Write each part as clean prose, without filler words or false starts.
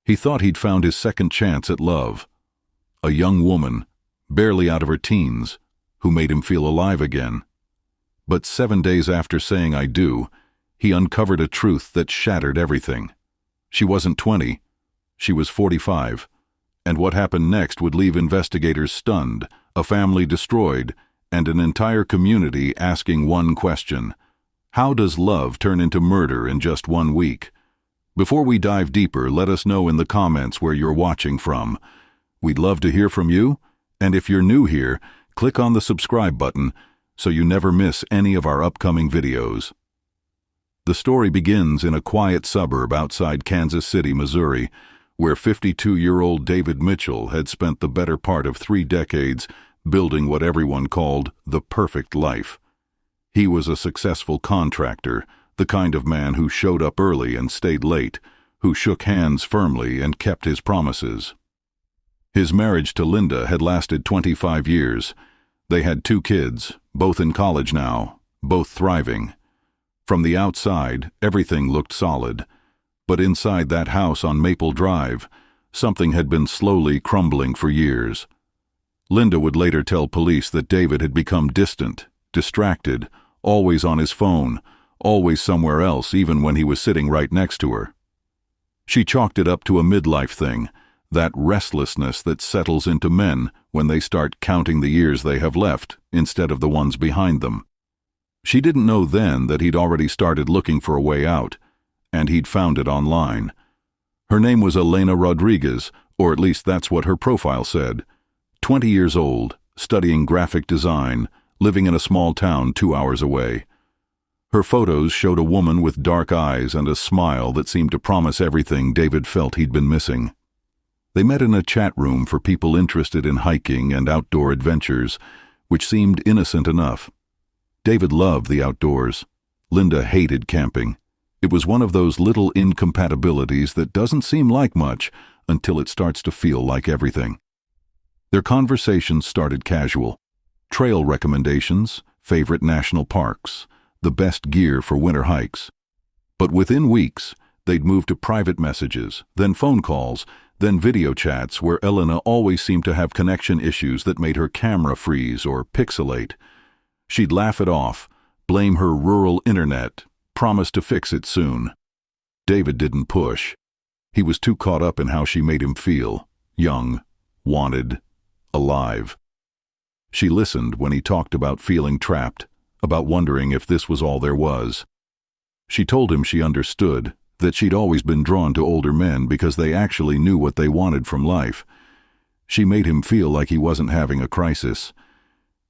He thought he'd found his second chance at love. A young woman, barely out of her teens, who made him feel alive again. But 7 days after saying "I do," he uncovered a truth that shattered everything. She wasn't 20, she was 45, and what happened next would leave investigators stunned, a family destroyed, and an entire community asking one question: how does love turn into murder in just 1 week? Before we dive deeper, let us know in the comments where you're watching from. We'd love to hear from you, and if you're new here, click on the subscribe button so you never miss any of our upcoming videos. The story begins in a quiet suburb outside Kansas City, Missouri, where 52-year-old David Mitchell had spent the better part of 3 decades building what everyone called the perfect life. He was a successful contractor, the kind of man who showed up early and stayed late, who shook hands firmly and kept his promises. His marriage to Linda had lasted 25 years. They had 2 kids, both in college now, both thriving. From the outside, everything looked solid, but inside that house on Maple Drive, something had been slowly crumbling for years. Linda would later tell police that David had become distant, distracted, always on his phone, always somewhere else even when he was sitting right next to her. She chalked it up to a midlife thing, that restlessness that settles into men when they start counting the years they have left instead of the ones behind them. She didn't know then that he'd already started looking for a way out, and he'd found it online. Her name was Elena Rodriguez, or at least that's what her profile said. 20 years old, studying graphic design, living in a small town 2 hours away. Her photos showed a woman with dark eyes and a smile that seemed to promise everything David felt he'd been missing. They met in a chat room for people interested in hiking and outdoor adventures, which seemed innocent enough. David loved the outdoors. Linda hated camping. It was one of those little incompatibilities that doesn't seem like much until it starts to feel like everything. Their conversations started casual. Trail recommendations, favorite national parks, the best gear for winter hikes. But within weeks, they'd move to private messages, then phone calls, then video chats where Elena always seemed to have connection issues that made her camera freeze or pixelate. She'd laugh it off, blame her rural internet, promise to fix it soon. David didn't push. He was too caught up in how she made him feel, young, wanted, alive. She listened when he talked about feeling trapped, about wondering if this was all there was. She told him she understood, that she'd always been drawn to older men because they actually knew what they wanted from life. She made him feel like he wasn't having a crisis.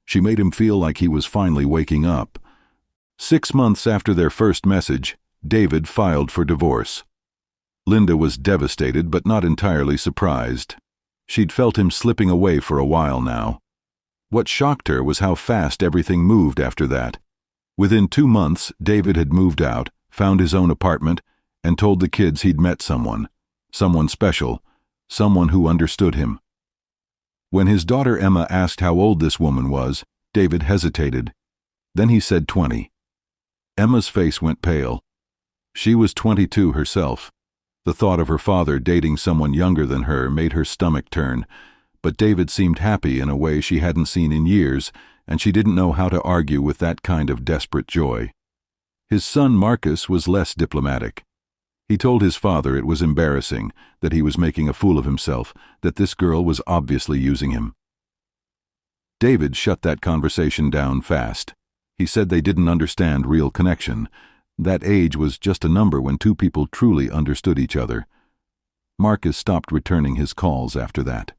She made him feel like he was finally waking up. 6 months after their first message, David filed for divorce. Linda was devastated but not entirely surprised. She'd felt him slipping away for a while now. What shocked her was how fast everything moved after that. Within 2 months, David had moved out, found his own apartment, and told the kids he'd met someone special, someone who understood him. When his daughter Emma asked how old this woman was, David hesitated. Then he said 20. Emma's face went pale. She was 22 herself. The thought of her father dating someone younger than her made her stomach turn, but David seemed happy in a way she hadn't seen in years, and she didn't know how to argue with that kind of desperate joy. His son Marcus was less diplomatic. He told his father it was embarrassing, that he was making a fool of himself, that this girl was obviously using him. David shut that conversation down fast. He said they didn't understand real connection. That age was just a number when 2 people truly understood each other. Marcus stopped returning his calls after that.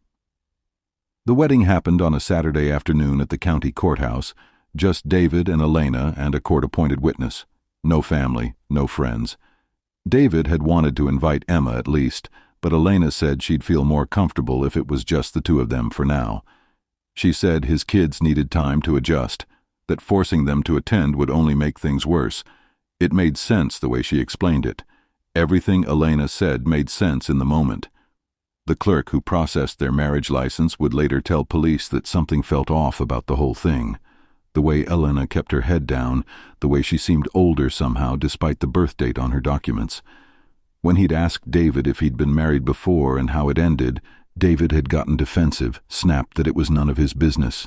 The wedding happened on a Saturday afternoon at the county courthouse, just David and Elena and a court-appointed witness. No family, no friends. David had wanted to invite Emma at least, but Elena said she'd feel more comfortable if it was just the 2 of them for now. She said his kids needed time to adjust, that forcing them to attend would only make things worse. It made sense the way she explained it. Everything Elena said made sense in the moment. The clerk who processed their marriage license would later tell police that something felt off about the whole thing. The way Elena kept her head down, the way she seemed older somehow despite the birth date on her documents. When he'd asked David if he'd been married before and how it ended, David had gotten defensive, snapped that it was none of his business.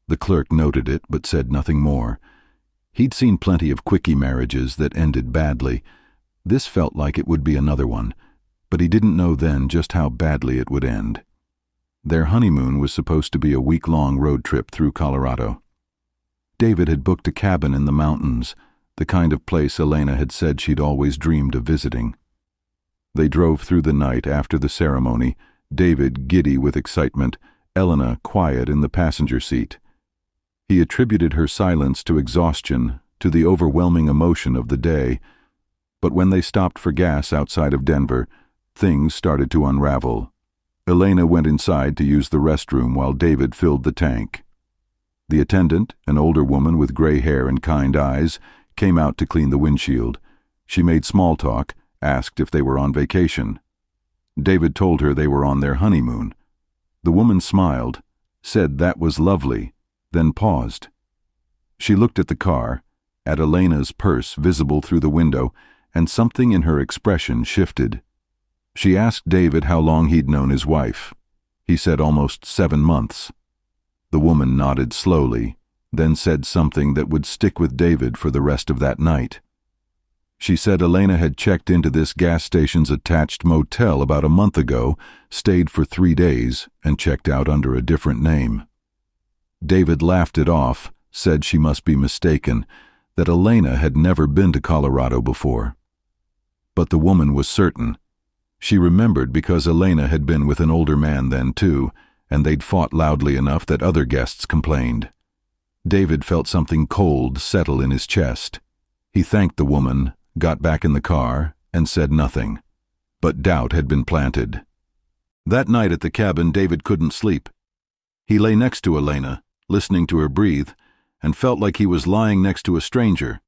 The clerk noted it but said nothing more. He'd seen plenty of quickie marriages that ended badly. This felt like it would be another one, but he didn't know then just how badly it would end. Their honeymoon was supposed to be a week-long road trip through Colorado. David had booked a cabin in the mountains, the kind of place Elena had said she'd always dreamed of visiting. They drove through the night after the ceremony, David giddy with excitement, Elena quiet in the passenger seat. He attributed her silence to exhaustion, to the overwhelming emotion of the day. But when they stopped for gas outside of Denver, things started to unravel. Elena went inside to use the restroom while David filled the tank. The attendant, an older woman with gray hair and kind eyes, came out to clean the windshield. She made small talk, asked if they were on vacation. David told her they were on their honeymoon. The woman smiled, said that was lovely, then paused. She looked at the car, at Elena's purse visible through the window, and something in her expression shifted. She asked David how long he'd known his wife. He said almost 7 months. The woman nodded slowly, then said something that would stick with David for the rest of that night. She said Elena had checked into this gas station's attached motel about a month ago, stayed for 3 days, and checked out under a different name. David laughed it off, said she must be mistaken, that Elena had never been to Colorado before. But the woman was certain. She remembered because Elena had been with an older man then too, and they'd fought loudly enough that other guests complained. David felt something cold settle in his chest. He thanked the woman, got back in the car, and said nothing. But doubt had been planted. That night at the cabin, David couldn't sleep. He lay next to Elena, listening to her breathe, and felt like he was lying next to a stranger.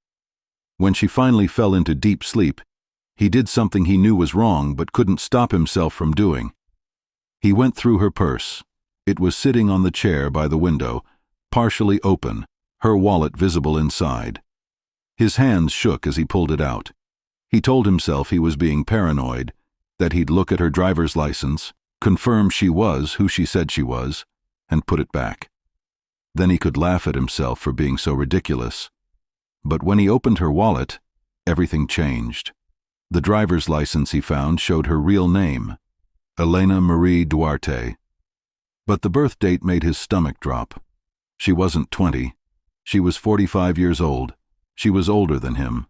When she finally fell into deep sleep, he did something he knew was wrong but couldn't stop himself from doing. He went through her purse. It was sitting on the chair by the window, partially open, her wallet visible inside. His hands shook as he pulled it out. He told himself he was being paranoid, that he'd look at her driver's license, confirm she was who she said she was, and put it back. Then he could laugh at himself for being so ridiculous. But when he opened her wallet, everything changed. The driver's license he found showed her real name, Elena Marie Duarte. But the birth date made his stomach drop. She wasn't 20. She was 45 years old. She was older than him.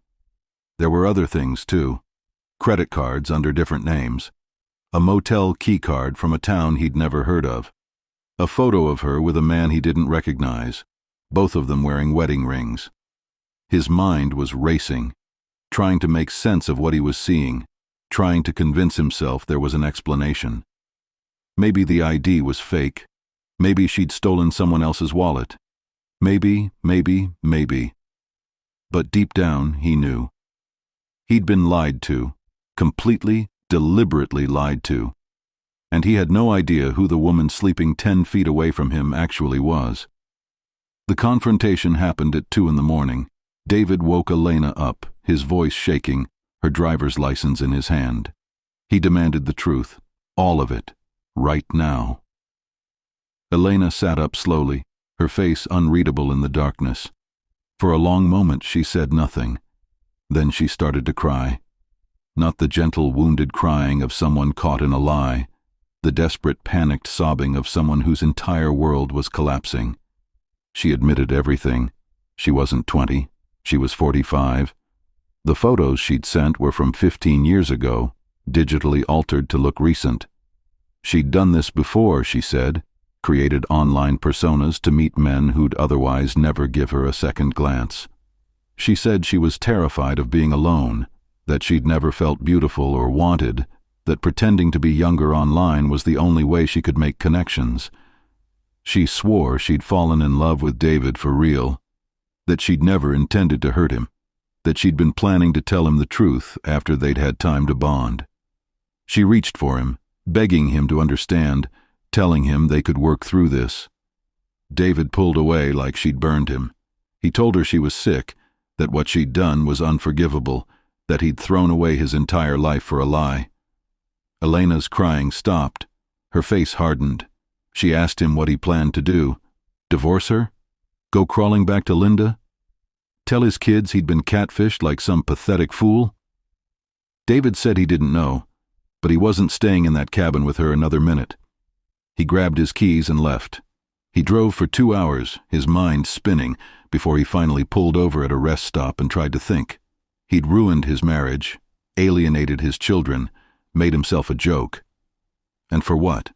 There were other things, too. Credit cards under different names. A motel key card from a town he'd never heard of. A photo of her with a man he didn't recognize, both of them wearing wedding rings. His mind was racing, trying to make sense of what he was seeing, trying to convince himself there was an explanation. Maybe the ID was fake. Maybe she'd stolen someone else's wallet. Maybe. But deep down, he knew. He'd been lied to, completely, deliberately lied to. And he had no idea who the woman sleeping 10 feet away from him actually was. The confrontation happened at 2 a.m. David woke Elena up, his voice shaking, her driver's license in his hand. He demanded the truth, all of it, right now. Elena sat up slowly, her face unreadable in the darkness. For a long moment she said nothing. Then she started to cry. Not the gentle, wounded crying of someone caught in a lie, the desperate, panicked sobbing of someone whose entire world was collapsing. She admitted everything. She wasn't 20. She was 45. The photos she'd sent were from 15 years ago, digitally altered to look recent. She'd done this before, she said, created online personas to meet men who'd otherwise never give her a second glance. She said she was terrified of being alone, that she'd never felt beautiful or wanted, that pretending to be younger online was the only way she could make connections. She swore she'd fallen in love with David for real, that she'd never intended to hurt him, that she'd been planning to tell him the truth after they'd had time to bond. She reached for him, begging him to understand, telling him they could work through this. David pulled away like she'd burned him. He told her she was sick, that what she'd done was unforgivable, that he'd thrown away his entire life for a lie. Elena's crying stopped. Her face hardened. She asked him what he planned to do. Divorce her? Go crawling back to Linda? Tell his kids he'd been catfished like some pathetic fool? David said he didn't know, but he wasn't staying in that cabin with her another minute. He grabbed his keys and left. He drove for 2 hours, his mind spinning, before he finally pulled over at a rest stop and tried to think. He'd ruined his marriage, alienated his children, made himself a joke. And for what?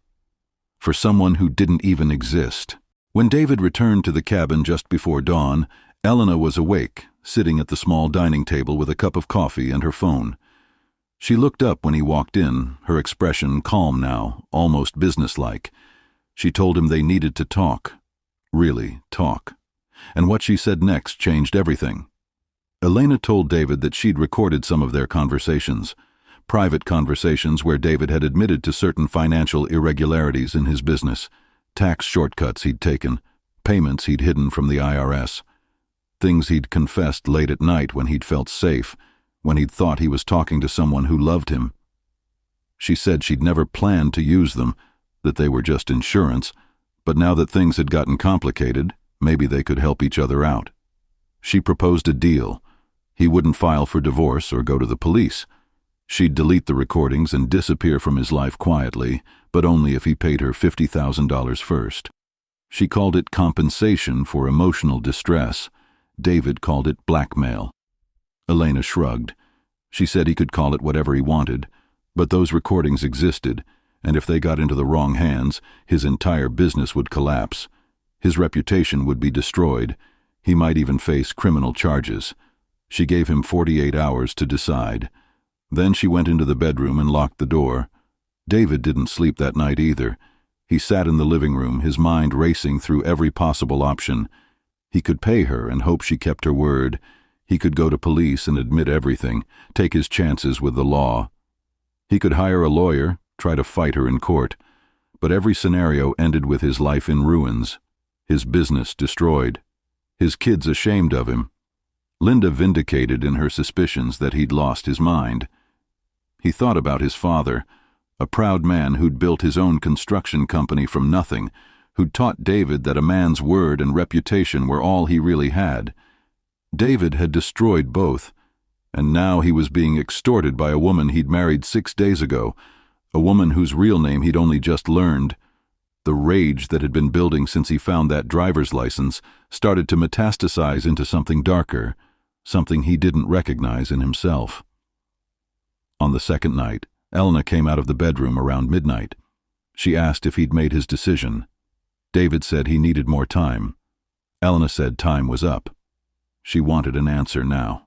For someone who didn't even exist. When David returned to the cabin just before dawn, Elena was awake, sitting at the small dining table with a cup of coffee and her phone. She looked up when he walked in, her expression calm now, almost businesslike. She told him they needed to talk. Really talk. And what she said next changed everything. Elena told David that she'd recorded some of their conversations. Private conversations where David had admitted to certain financial irregularities in his business, tax shortcuts he'd taken, payments he'd hidden from the IRS, things he'd confessed late at night when he'd felt safe, when he'd thought he was talking to someone who loved him. She said she'd never planned to use them, that they were just insurance, but now that things had gotten complicated, maybe they could help each other out. She proposed a deal. He wouldn't file for divorce or go to the police. She'd delete the recordings and disappear from his life quietly, but only if he paid her $50,000 first. She called it compensation for emotional distress. David called it blackmail. Elena shrugged. She said he could call it whatever he wanted, but those recordings existed, and if they got into the wrong hands, his entire business would collapse. His reputation would be destroyed. He might even face criminal charges. She gave him 48 hours to decide. Then she went into the bedroom and locked the door. David didn't sleep that night either. He sat in the living room, his mind racing through every possible option. He could pay her and hope she kept her word. He could go to police and admit everything, take his chances with the law. He could hire a lawyer, try to fight her in court. But every scenario ended with his life in ruins, his business destroyed, his kids ashamed of him. Linda vindicated in her suspicions that he'd lost his mind. He thought about his father, a proud man who'd built his own construction company from nothing, who'd taught David that a man's word and reputation were all he really had. David had destroyed both, and now he was being extorted by a woman he'd married 6 days ago, a woman whose real name he'd only just learned. The rage that had been building since he found that driver's license started to metastasize into something darker, something he didn't recognize in himself. On the second night, Elena came out of the bedroom around midnight. She asked if he'd made his decision. David said he needed more time. Elena said time was up. She wanted an answer now.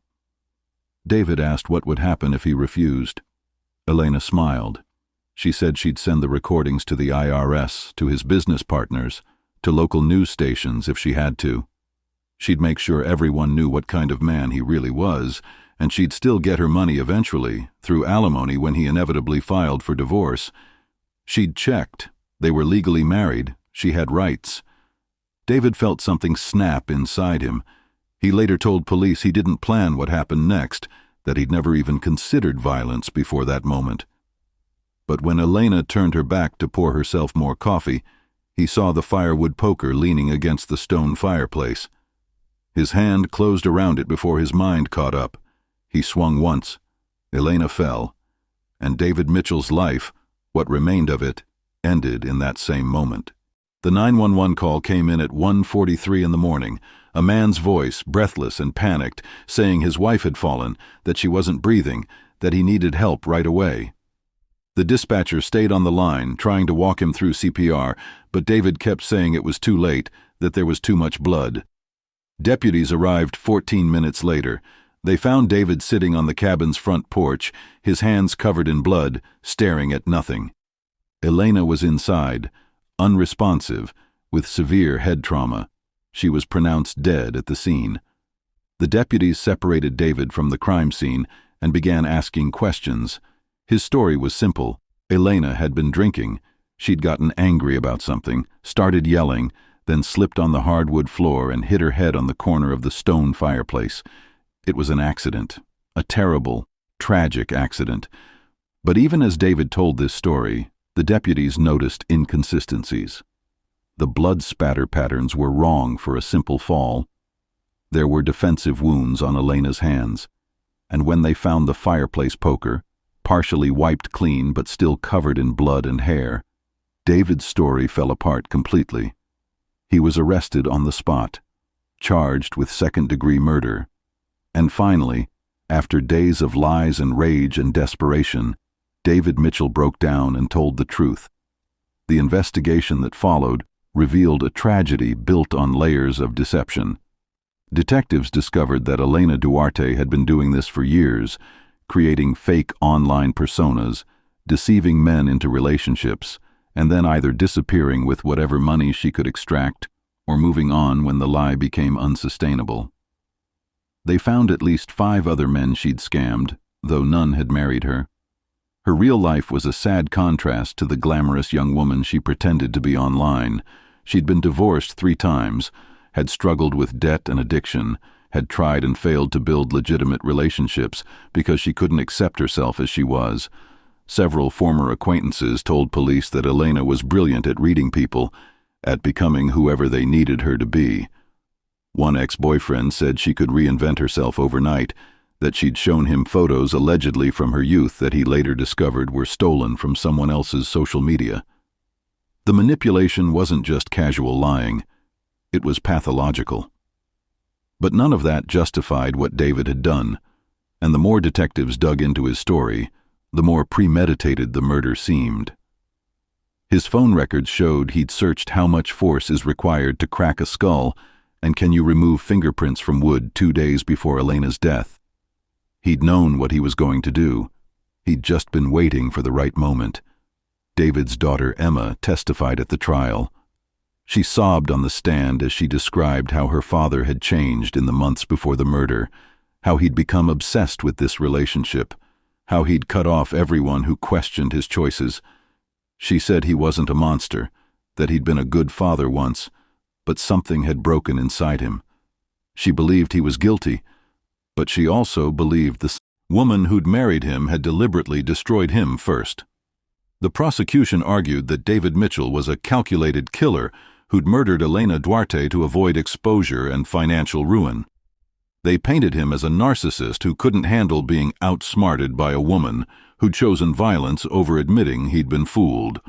David asked what would happen if he refused. Elena smiled. She said she'd send the recordings to the IRS, to his business partners, to local news stations if she had to. She'd make sure everyone knew what kind of man he really was, and she'd still get her money eventually, through alimony when he inevitably filed for divorce. She'd checked. They were legally married. She had rights. David felt something snap inside him. He later told police he didn't plan what happened next, that he'd never even considered violence before that moment. But when Elena turned her back to pour herself more coffee, he saw the firewood poker leaning against the stone fireplace. His hand closed around it before his mind caught up. He swung once. Elena fell. And David Mitchell's life, what remained of it, ended in that same moment. The 911 call came in at 1:43 in the morning, a man's voice, breathless and panicked, saying his wife had fallen, that she wasn't breathing, that he needed help right away. The dispatcher stayed on the line, trying to walk him through CPR, but David kept saying it was too late, that there was too much blood. Deputies arrived 14 minutes later. They found David sitting on the cabin's front porch, his hands covered in blood, staring at nothing. Elena was inside, unresponsive, with severe head trauma. She was pronounced dead at the scene. The deputies separated David from the crime scene and began asking questions. His story was simple. Elena had been drinking. She'd gotten angry about something, started yelling, then slipped on the hardwood floor and hit her head on the corner of the stone fireplace. It was an accident, a terrible, tragic accident. But even as David told this story, the deputies noticed inconsistencies. The blood spatter patterns were wrong for a simple fall. There were defensive wounds on Elena's hands, and when they found the fireplace poker, partially wiped clean but still covered in blood and hair, David's story fell apart completely. He was arrested on the spot, charged with second-degree murder, and finally, after days of lies and rage and desperation, David Mitchell broke down and told the truth. The investigation that followed revealed a tragedy built on layers of deception. Detectives discovered that Elena Duarte had been doing this for years, creating fake online personas, deceiving men into relationships, and then either disappearing with whatever money she could extract or moving on when the lie became unsustainable. They found at least 5 other men she'd scammed, though none had married her. Her real life was a sad contrast to the glamorous young woman she pretended to be online. She'd been divorced 3 times, had struggled with debt and addiction, had tried and failed to build legitimate relationships because she couldn't accept herself as she was. Several former acquaintances told police that Elena was brilliant at reading people, at becoming whoever they needed her to be. One ex-boyfriend said she could reinvent herself overnight, that she'd shown him photos allegedly from her youth that he later discovered were stolen from someone else's social media. The manipulation wasn't just casual lying, it was pathological. But none of that justified what David had done, and the more detectives dug into his story, the more premeditated the murder seemed. His phone records showed he'd searched how much force is required to crack a skull and can you remove fingerprints from wood 2 days before Elena's death. He'd known what he was going to do. He'd just been waiting for the right moment. David's daughter Emma testified at the trial. She sobbed on the stand as she described how her father had changed in the months before the murder, how he'd become obsessed with this relationship, how he'd cut off everyone who questioned his choices. She said he wasn't a monster, that he'd been a good father once, but something had broken inside him. She believed he was guilty, but she also believed the woman who'd married him had deliberately destroyed him first. The prosecution argued that David Mitchell was a calculated killer who'd murdered Elena Duarte to avoid exposure and financial ruin. They painted him as a narcissist who couldn't handle being outsmarted by a woman who'd chosen violence over admitting he'd been fooled.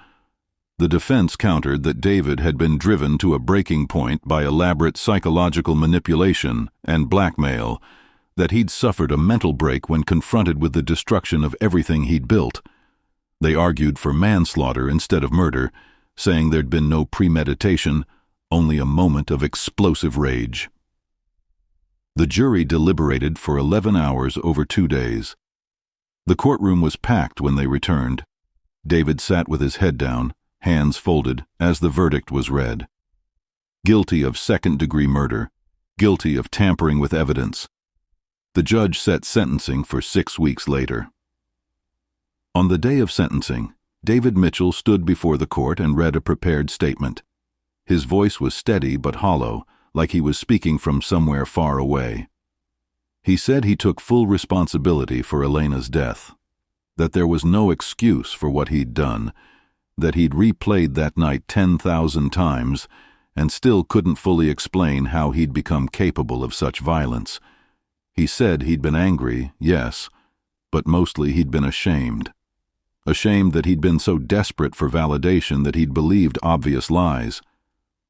The defense countered that David had been driven to a breaking point by elaborate psychological manipulation and blackmail, that he'd suffered a mental break when confronted with the destruction of everything he'd built. They argued for manslaughter instead of murder, saying there'd been no premeditation, only a moment of explosive rage. The jury deliberated for 11 hours over 2 days. The courtroom was packed when they returned. David sat with his head down, hands folded, as the verdict was read. Guilty of second-degree murder. Guilty of tampering with evidence. The judge set sentencing for 6 weeks later. On the day of sentencing, David Mitchell stood before the court and read a prepared statement. His voice was steady but hollow, like he was speaking from somewhere far away. He said he took full responsibility for Elena's death, that there was no excuse for what he'd done, that he'd replayed that night 10,000 times and still couldn't fully explain how he'd become capable of such violence. He said he'd been angry, yes, but mostly he'd been ashamed. Ashamed that he'd been so desperate for validation that he'd believed obvious lies.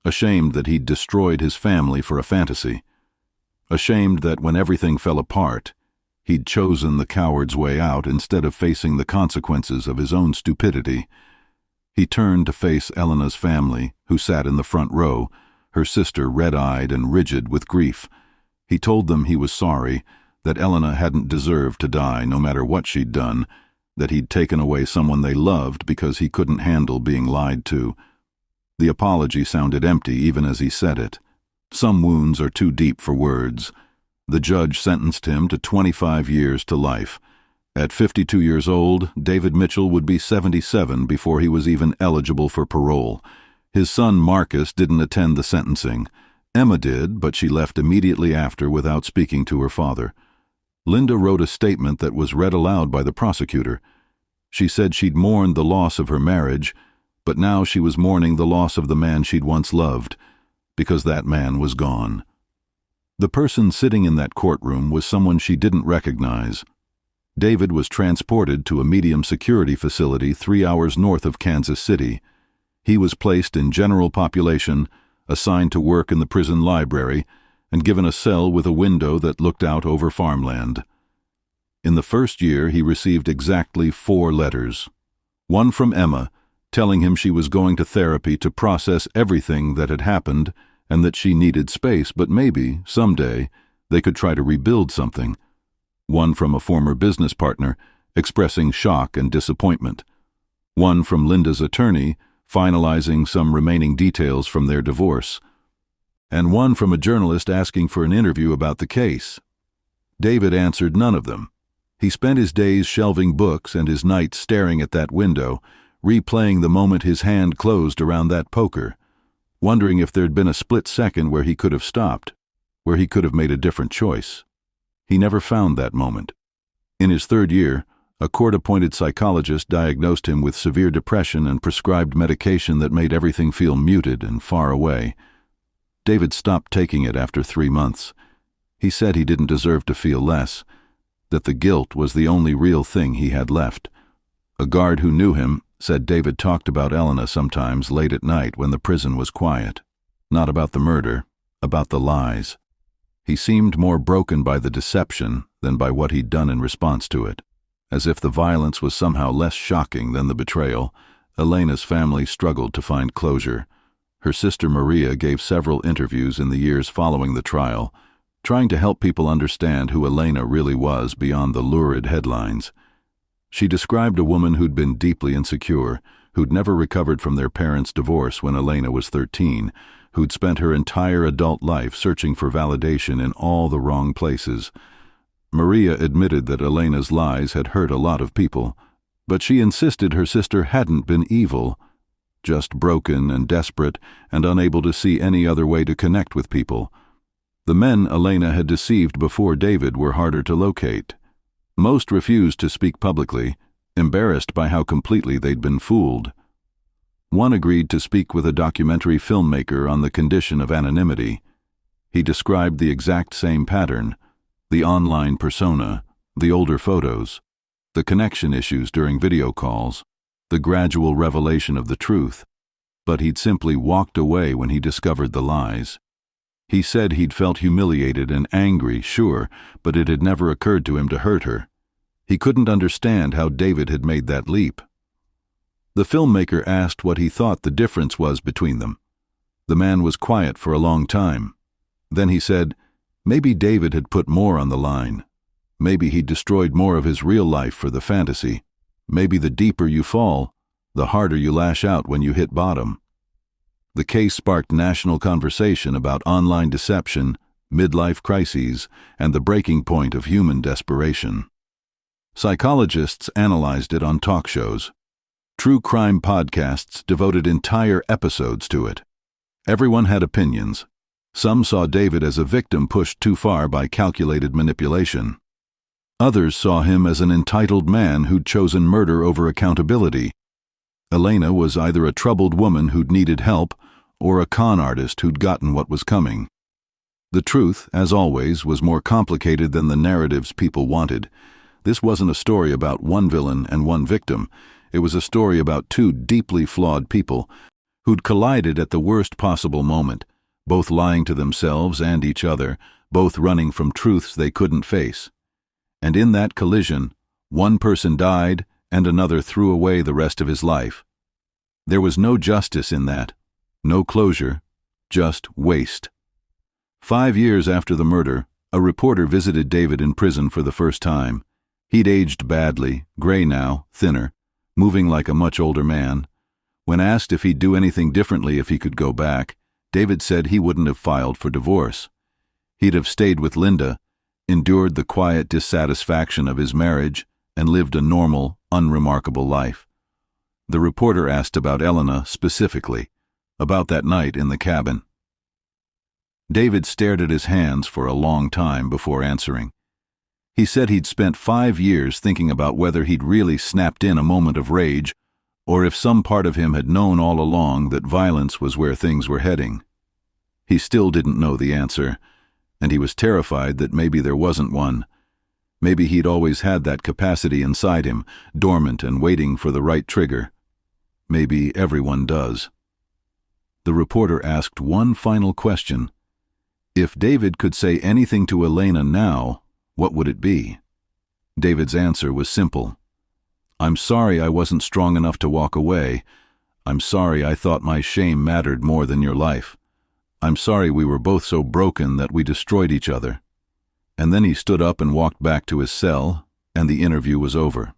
Ashamed that he'd destroyed his family for a fantasy. Ashamed that when everything fell apart, he'd chosen the coward's way out instead of facing the consequences of his own stupidity. He turned to face Elena's family, who sat in the front row, her sister red-eyed and rigid with grief. He told them he was sorry, that Elena hadn't deserved to die no matter what she'd done, that he'd taken away someone they loved because he couldn't handle being lied to. The apology sounded empty even as he said it. Some wounds are too deep for words. The judge sentenced him to 25 years to life. At 52 years old, David Mitchell would be 77 before he was even eligible for parole. His son Marcus didn't attend the sentencing. Emma did, but she left immediately after without speaking to her father. Linda wrote a statement that was read aloud by the prosecutor. She said she'd mourned the loss of her marriage, but now she was mourning the loss of the man she'd once loved, because that man was gone. The person sitting in that courtroom was someone she didn't recognize. David was transported to a medium security facility 3 hours north of Kansas City. He was placed in general population, assigned to work in the prison library, and given a cell with a window that looked out over farmland. In the first year, he received exactly 4 letters. One from Emma, telling him she was going to therapy to process everything that had happened and that she needed space, but maybe, someday, they could try to rebuild something. One from a former business partner, expressing shock and disappointment. One from Linda's attorney, finalizing some remaining details from their divorce. And one from a journalist asking for an interview about the case. David answered none of them. He spent his days shelving books and his nights staring at that window, replaying the moment his hand closed around that poker, wondering if there'd been a split second where he could have stopped, where he could have made a different choice. He never found that moment. In his 3rd year, a court-appointed psychologist diagnosed him with severe depression and prescribed medication that made everything feel muted and far away. David stopped taking it after 3 months. He said he didn't deserve to feel less, that the guilt was the only real thing he had left. A guard who knew him said David talked about Elena sometimes late at night when the prison was quiet. Not about the murder, about the lies. He seemed more broken by the deception than by what he'd done in response to it. As if the violence was somehow less shocking than the betrayal, Elena's family struggled to find closure. Her sister Maria gave several interviews in the years following the trial, trying to help people understand who Elena really was beyond the lurid headlines. She described a woman who'd been deeply insecure, who'd never recovered from their parents' divorce when Elena was 13, who'd spent her entire adult life searching for validation in all the wrong places. Maria admitted that Elena's lies had hurt a lot of people, but she insisted her sister hadn't been evil, just broken and desperate and unable to see any other way to connect with people. The men Elena had deceived before David were harder to locate. Most refused to speak publicly, embarrassed by how completely they'd been fooled. One agreed to speak with a documentary filmmaker on the condition of anonymity. He described the exact same pattern, the online persona, the older photos, the connection issues during video calls, the gradual revelation of the truth, but he'd simply walked away when he discovered the lies. He said he'd felt humiliated and angry, sure, but it had never occurred to him to hurt her. He couldn't understand how David had made that leap. The filmmaker asked what he thought the difference was between them. The man was quiet for a long time. Then he said, maybe David had put more on the line. Maybe he'd destroyed more of his real life for the fantasy. Maybe the deeper you fall, the harder you lash out when you hit bottom. The case sparked national conversation about online deception, midlife crises, and the breaking point of human desperation. Psychologists analyzed it on talk shows. True crime podcasts devoted entire episodes to it. Everyone had opinions. Some saw David as a victim pushed too far by calculated manipulation. Others saw him as an entitled man who'd chosen murder over accountability. Elena was either a troubled woman who'd needed help or a con artist who'd gotten what was coming. The truth, as always, was more complicated than the narratives people wanted. This wasn't a story about one villain and one victim. It was a story about 2 deeply flawed people who'd collided at the worst possible moment, both lying to themselves and each other, both running from truths they couldn't face. And in that collision, one person died and another threw away the rest of his life. There was no justice in that, no closure, just waste. 5 years after the murder, a reporter visited David in prison for the first time. He'd aged badly, gray now, thinner, moving like a much older man. When asked if he'd do anything differently if he could go back, David said he wouldn't have filed for divorce. He'd have stayed with Linda, endured the quiet dissatisfaction of his marriage, and lived a normal, unremarkable life. The reporter asked about Elena specifically, about that night in the cabin. David stared at his hands for a long time before answering. He said he'd spent 5 years thinking about whether he'd really snapped in a moment of rage, or if some part of him had known all along that violence was where things were heading. He still didn't know the answer, and he was terrified that maybe there wasn't one. Maybe he'd always had that capacity inside him, dormant and waiting for the right trigger. Maybe everyone does. The reporter asked one final question. If David could say anything to Elena now, what would it be? David's answer was simple. I'm sorry I wasn't strong enough to walk away. I'm sorry I thought my shame mattered more than your life. I'm sorry we were both so broken that we destroyed each other. And then he stood up and walked back to his cell, and the interview was over.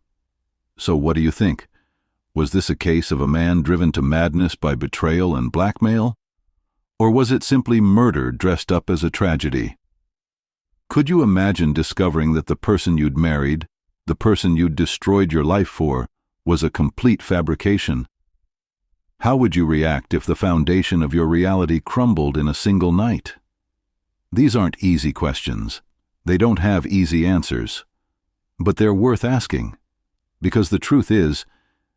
So what do you think? Was this a case of a man driven to madness by betrayal and blackmail? Or was it simply murder dressed up as a tragedy? Could you imagine discovering that the person you'd married, the person you'd destroyed your life for, was a complete fabrication? How would you react if the foundation of your reality crumbled in a single night? These aren't easy questions. They don't have easy answers. But they're worth asking. Because the truth is,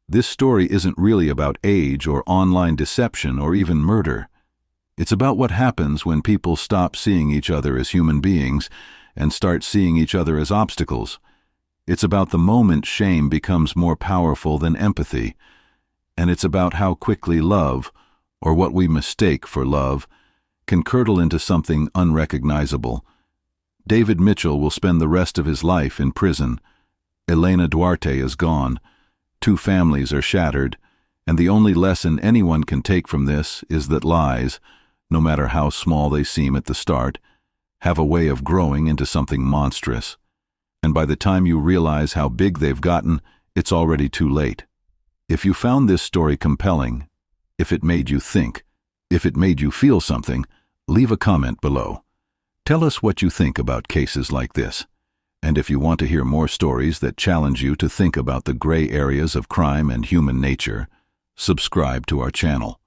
this story isn't really about age or online deception or even murder. It's about what happens when people stop seeing each other as human beings and start seeing each other as obstacles. It's about the moment shame becomes more powerful than empathy. And it's about how quickly love, or what we mistake for love, can curdle into something unrecognizable. David Mitchell will spend the rest of his life in prison. Elena Duarte is gone. 2 families are shattered. And the only lesson anyone can take from this is that lies, no matter how small they seem at the start, have a way of growing into something monstrous. And by the time you realize how big they've gotten, it's already too late. If you found this story compelling, if it made you think, if it made you feel something, leave a comment below. Tell us what you think about cases like this. And if you want to hear more stories that challenge you to think about the gray areas of crime and human nature, subscribe to our channel.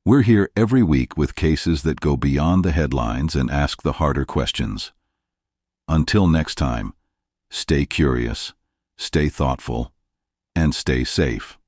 We're here every week with cases that go beyond the headlines and ask the harder questions. Until next time, stay curious, stay thoughtful, and stay safe.